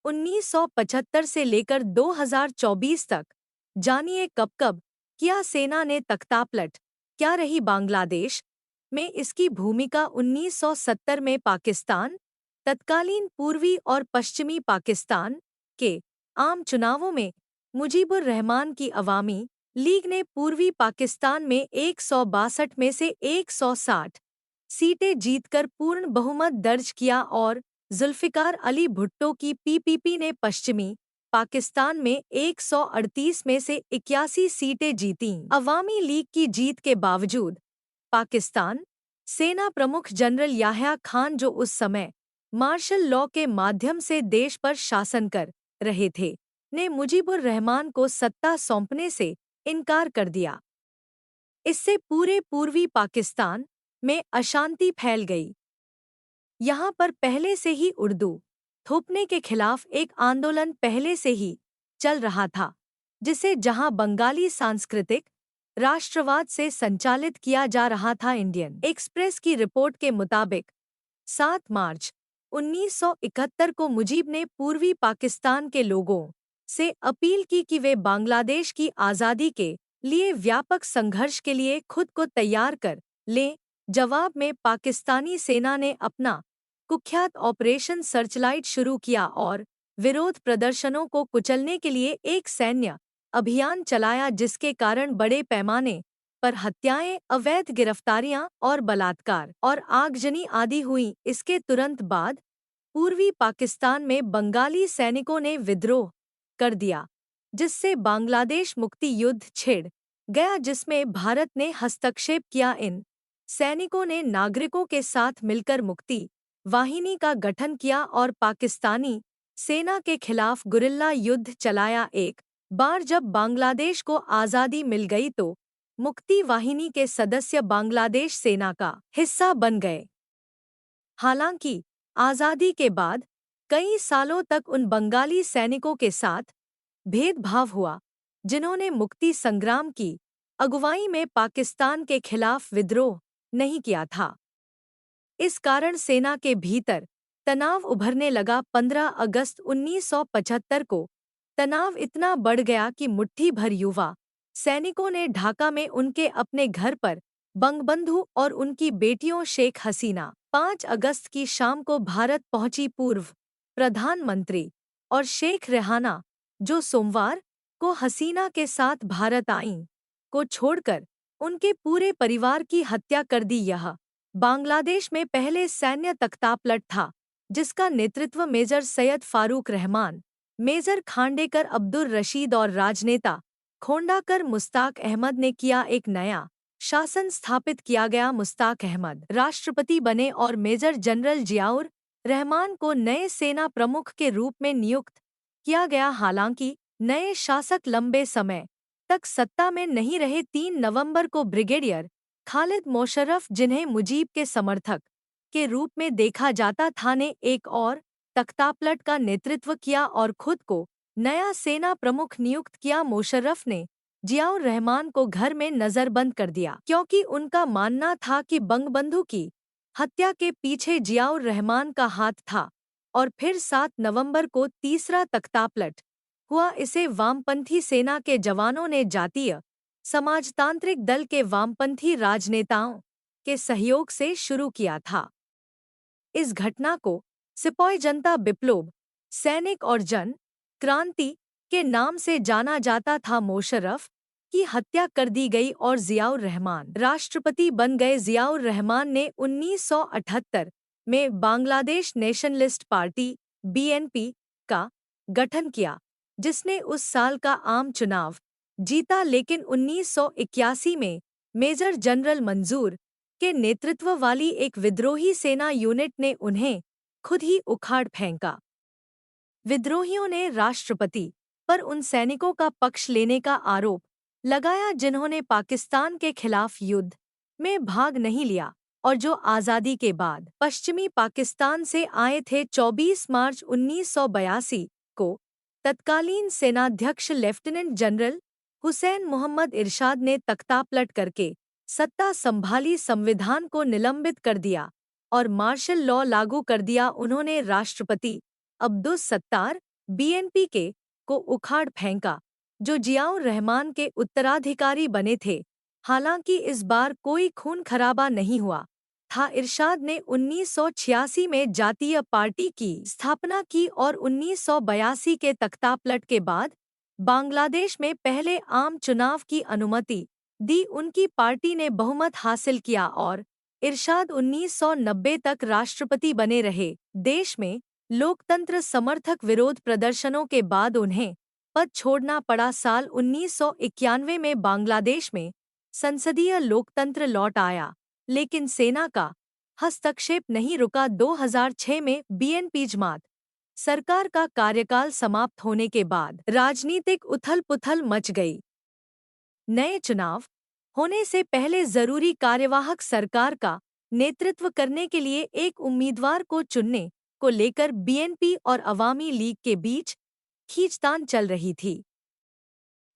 1975 से लेकर 2024 तक। जानिए कब कब किया सेना ने तख्तापलट, क्या रही बांग्लादेश में इसकी भूमिका। 1970 में पाकिस्तान, तत्कालीन पूर्वी और पश्चिमी पाकिस्तान के आम चुनावों में मुजीबुर रहमान की अवामी लीग ने पूर्वी पाकिस्तान में 162 में से 160 सीटें जीतकर पूर्ण बहुमत दर्ज किया और जुल्फिकार अली भुट्टो की पीपीपी ने पश्चिमी पाकिस्तान में 138 में से 81 सीटें जीतीं। अवामी लीग की जीत के बावजूद पाकिस्तान सेना प्रमुख जनरल याह्या खान, जो उस समय मार्शल लॉ के माध्यम से देश पर शासन कर रहे थे, ने मुजीबुर रहमान को सत्ता सौंपने से इनकार कर दिया। इससे पूरे पूर्वी पाकिस्तान में अशांति फैल गई। यहाँ पर पहले से ही उर्दू थोपने के खिलाफ एक आंदोलन पहले से ही चल रहा था, जिसे जहाँ बंगाली सांस्कृतिक राष्ट्रवाद से संचालित किया जा रहा था। इंडियन एक्सप्रेस की रिपोर्ट के मुताबिक 7 मार्च 1971 को मुजीब ने पूर्वी पाकिस्तान के लोगों से अपील की कि वे बांग्लादेश की आज़ादी के लिए व्यापक संघर्ष के लिए खुद को तैयार कर लें। जवाब में पाकिस्तानी सेना ने अपना कुख्यात ऑपरेशन सर्चलाइट शुरू किया और विरोध प्रदर्शनों को कुचलने के लिए एक सैन्य अभियान चलाया, जिसके कारण बड़े पैमाने पर हत्याएं, अवैध गिरफ्तारियां और बलात्कार और आगजनी आदि हुई। इसके तुरंत बाद पूर्वी पाकिस्तान में बंगाली सैनिकों ने विद्रोह कर दिया, जिससे बांग्लादेश मुक्ति युद्ध छिड़ गया, जिसमें भारत ने हस्तक्षेप किया। इन सैनिकों ने नागरिकों के साथ मिलकर मुक्ति वाहिनी का गठन किया और पाकिस्तानी सेना के खिलाफ गुरिल्ला युद्ध चलाया। एक बार जब बांग्लादेश को आज़ादी मिल गई तो मुक्ति वाहिनी के सदस्य बांग्लादेश सेना का हिस्सा बन गए। हालांकि आज़ादी के बाद कई सालों तक उन बंगाली सैनिकों के साथ भेदभाव हुआ जिन्होंने मुक्ति संग्राम की अगुवाई में पाकिस्तान के खिलाफ विद्रोह नहीं किया था। इस कारण सेना के भीतर तनाव उभरने लगा। 15 अगस्त 1975 को तनाव इतना बढ़ गया कि मुट्ठी भर युवा सैनिकों ने ढाका में उनके अपने घर पर बंगबंधु और उनकी बेटियों शेख हसीना 5 अगस्त की शाम को भारत पहुंची। पूर्व प्रधानमंत्री और शेख रेहाना, जो सोमवार को हसीना के साथ भारत आईं, को छोड़कर उनके पूरे परिवार की हत्या कर दी। यह बांग्लादेश में पहले सैन्य तख्तापलट था जिसका नेतृत्व मेजर सैयद फारूक रहमान, मेजर खांडेकर अब्दुल रशीद और राजनेता खोंडाकर मुश्ताक अहमद ने किया। एक नया शासन स्थापित किया गया। मुश्ताक अहमद राष्ट्रपति बने और मेजर जनरल जियाउर रहमान को नए सेना प्रमुख के रूप में नियुक्त किया गया। हालांकि नए शासक लंबे समय तक सत्ता में नहीं रहे। 3 नवंबर को ब्रिगेडियर खालिद मोशर्रफ, जिन्हें मुजीब के समर्थक के रूप में देखा जाता था, ने एक और तख्तापलट का नेतृत्व किया और खुद को नया सेना प्रमुख नियुक्त किया। मोशर्रफ ने जियाउर रहमान को घर में नजरबंद कर दिया क्योंकि उनका मानना था कि बंगबंधु की हत्या के पीछे जियाउर रहमान का हाथ था। और फिर 7 नवंबर को तीसरा तख्तापलट हुआ। इसे वामपंथी सेना के जवानों ने जातीय समाजतांत्रिक दल के वामपंथी राजनेताओं के सहयोग से शुरू किया था। इस घटना को सिपाही जनता विप्लव, सैनिक और जन क्रांति के नाम से जाना जाता था। मोशर्रफ की हत्या कर दी गई और जियाउर रहमान राष्ट्रपति बन गए। जियाउर रहमान ने 1978 में बांग्लादेश नेशनलिस्ट पार्टी (बीएनपी) का गठन किया, जिसने उस साल का आम चुनाव जीता। लेकिन 1981 में मेजर जनरल मंजूर के नेतृत्व वाली एक विद्रोही सेना यूनिट ने उन्हें खुद ही उखाड़ फेंका। विद्रोहियों ने राष्ट्रपति पर उन सैनिकों का पक्ष लेने का आरोप लगाया जिन्होंने पाकिस्तान के खिलाफ युद्ध में भाग नहीं लिया और जो आज़ादी के बाद पश्चिमी पाकिस्तान से आए थे। 24 मार्च 1982 को तत्कालीन सेनाध्यक्ष लेफ्टिनेंट जनरल हुसैन मोहम्मद इरशाद ने तख्तापलट करके सत्ता संभाली, संविधान को निलंबित कर दिया और मार्शल लॉ लागू कर दिया। उन्होंने राष्ट्रपति अब्दुस सत्तार बीएनपी के को उखाड़ फेंका, जो जियाउर रहमान के उत्तराधिकारी बने थे। हालांकि इस बार कोई खून खराबा नहीं हुआ था। इरशाद ने 1986 में जातीय पार्टी की स्थापना की और 1982 के तख्तापलट के बाद बांग्लादेश में पहले आम चुनाव की अनुमति दी। उनकी पार्टी ने बहुमत हासिल किया और इरशाद 1990 तक राष्ट्रपति बने रहे। देश में लोकतंत्र समर्थक विरोध प्रदर्शनों के बाद उन्हें पद छोड़ना पड़ा। साल 1991 में बांग्लादेश में संसदीय लोकतंत्र लौट आया, लेकिन सेना का हस्तक्षेप नहीं रुका। 2006 में बीएनपी जमात सरकार का कार्यकाल समाप्त होने के बाद राजनीतिक उथल-पुथल मच गई। नए चुनाव होने से पहले जरूरी कार्यवाहक सरकार का नेतृत्व करने के लिए एक उम्मीदवार को चुनने को लेकर बीएनपी और अवामी लीग के बीच खींचतान चल रही थी।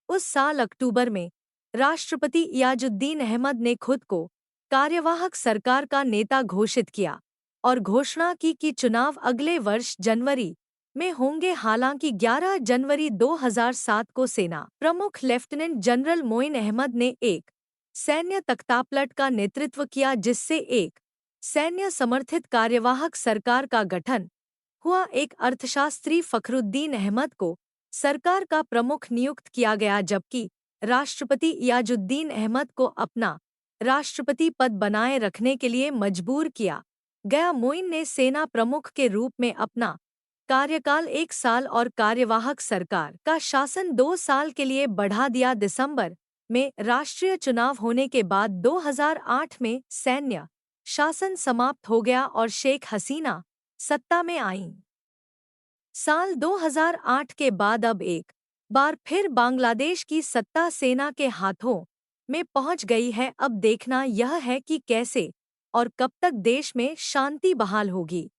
उस साल अक्टूबर में राष्ट्रपति याजुद्दीन अहमद ने खुद को कार्यवाहक सरकार का नेता घोषित किया और घोषणा की कि चुनाव अगले वर्ष जनवरी में होंगे। हालांकि 11 जनवरी 2007 को सेना प्रमुख लेफ्टिनेंट जनरल मोइन अहमद ने एक सैन्य तख्तापलट का नेतृत्व किया, जिससे एक सैन्य समर्थित कार्यवाहक सरकार का गठन हुआ। एक अर्थशास्त्री फखरुद्दीन अहमद को सरकार का प्रमुख नियुक्त किया गया, जबकि राष्ट्रपति याजुद्दीन अहमद को अपना राष्ट्रपति पद बनाए रखने के लिए मजबूर किया गया। मोइन ने सेना प्रमुख के रूप में अपना कार्यकाल 1 साल और कार्यवाहक सरकार का शासन 2 साल के लिए बढ़ा दिया। दिसंबर में राष्ट्रीय चुनाव होने के बाद 2008 में सैन्य शासन समाप्त हो गया और शेख हसीना सत्ता में आईं। साल 2008 के बाद अब एक बार फिर बांग्लादेश की सत्ता सेना के हाथों में पहुंच गई है। अब देखना यह है कि कैसे और कब तक देश में शांति बहाल होगी।